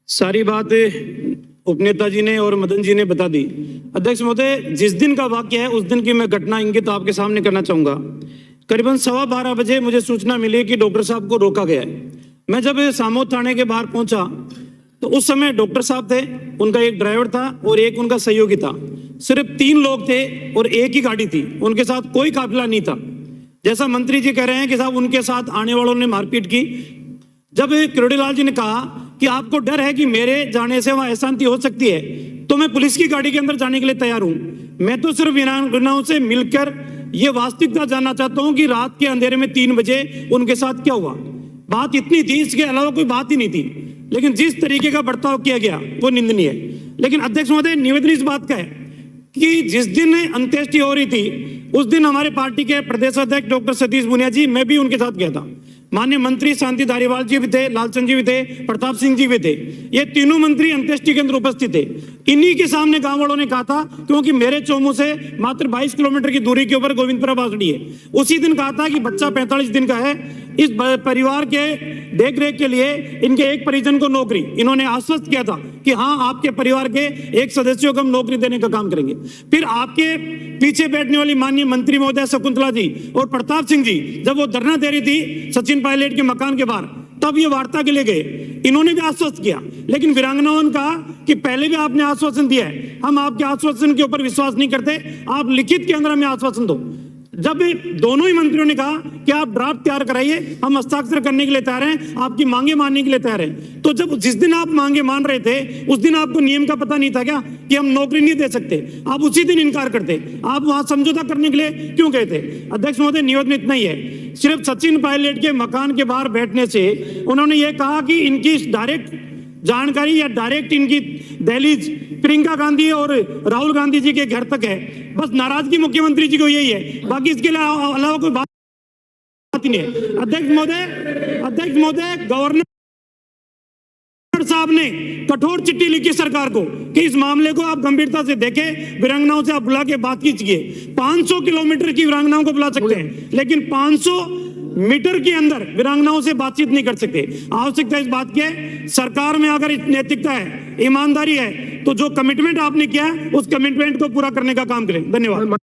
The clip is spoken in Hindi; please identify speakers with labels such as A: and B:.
A: सारी बात उपनेता जी ने और मदन जी ने बता दी। अध्यक्ष महोदय, जिस दिन का वाक्य है उस दिन की मैं घटना इंगित आपके सामने करना चाहूंगा। करीबन 12:15 बजे मुझे सूचना मिली कि डॉक्टर साहब को रोका गया है। मैं जब सामोद थाने के बाहर पहुंचा तो उस समय डॉक्टर साहब थे, उनका एक ड्राइवर था और एक उनका सहयोगी था। सिर्फ 3 लोग थे और एक ही गाड़ी थी, उनके साथ कोई काफिला नहीं था। जैसा मंत्री जी कह रहे हैं कि साहब उनके साथ आने वालों ने मारपीट की। जब किरोड़ीलाल जी ने कहा कि आपको डर है कि मेरे जाने से वहां अशांति हो सकती है, तो मैं पुलिस की गाड़ी के अंदर जाने के लिए तैयार हूं। मैं तो सिर्फ वीरांगनाओं से मिलकर ये वास्तविकता जानना चाहता हूं कि रात के अंधेरे में 3 बजे उनके साथ क्या हुआ। बात इतनी थी, इसके अलावा कोई बात ही नहीं थी। लेकिन जिस तरीके का बर्ताव किया गया वो निंदनीय है। लेकिन अध्यक्ष महोदय, निवेदन इस बात का है कि जिस दिन अंत्येष्टि हो रही थी उस दिन हमारे पार्टी के प्रदेश अध्यक्ष डॉक्टर सतीश पूनिया जी, मैं भी उनके साथ गया था। माननीय मंत्री शांति धारीवाल जी भी थे, लालचंद जी भी थे, प्रताप सिंह जी भी थे। ये तीनों मंत्री अंत्येष्टि के अंदर उपस्थित थे। इन्हीं के सामने गांव वालों ने कहा था, क्योंकि मेरे चौमू से मात्र 22 किलोमीटर की दूरी के ऊपर गोविंदपुरा बासड़ी है, उसी दिन कहा था कि बच्चा 45 दिन का है, इस परिवार के देखरेख के लिए इनके एक परिजन को नौकरी, इन्होंने आश्वस्त किया था कि हाँ, आपके परिवार के एक सदस्यों को हम नौकरी देने का काम करेंगे। फिर आपके पीछे बैठने वाली माननीय मंत्री महोदय शकुंतला जी और प्रताप सिंह जी, जब वो धरना दे रही थी सचिन पायलट के मकान के बाहर, तब ये वार्ता के लिए गए। इन्होंने भी आश्वस्त किया। लेकिन वीरांगनाओं ने कहा कि पहले भी आपने आश्वासन दिया है, हम आपके आश्वासन के ऊपर विश्वास नहीं करते, आप लिखित के अंदर हमें आश्वासन दो। जब दोनों ही मंत्रियों ने कहा कि आप ड्राफ्ट तैयार कराइए, हम हस्ताक्षर करने के लिए तैयार हैं, आपकी मांगे मानने के लिए तैयार हैं। तो जब जिस दिन आप मांगे मान रहे थे उस दिन आपको नियम का पता नहीं था क्या कि हम नौकरी नहीं दे सकते? आप उसी दिन इनकार करते, आप वहां समझौता करने के लिए क्यों गए थे? अध्यक्ष महोदय, निवेदन इतना ही है, सिर्फ सचिन पायलट के मकान के बाहर बैठने से उन्होंने ये कहा कि इनकी डायरेक्ट जानकारी या डायरेक्ट इनकी दहलीज प्रियंका गांधी और राहुल गांधी जी के घर तक है। बस नाराजगी मुख्यमंत्री जी को यही है, बाकी इसके अलावा कोई बात ही नहीं है। अध्यक्ष महोदय, गवर्नर साहब ने कठोर चिट्ठी लिखी सरकार को कि इस मामले को आप गंभीरता से देखें, वीरांगनाओं से आप बुला के बात कीजिए। 500 किलोमीटर की वीरांगनाओं को बुला सकते हैं, लेकिन 500 मीटर के अंदर वीरांगनाओं से बातचीत नहीं कर सकते। आवश्यकता इस बात की है, सरकार में अगर नैतिकता है, ईमानदारी है, तो जो कमिटमेंट आपने किया है उस कमिटमेंट को पूरा करने का काम करें। धन्यवाद।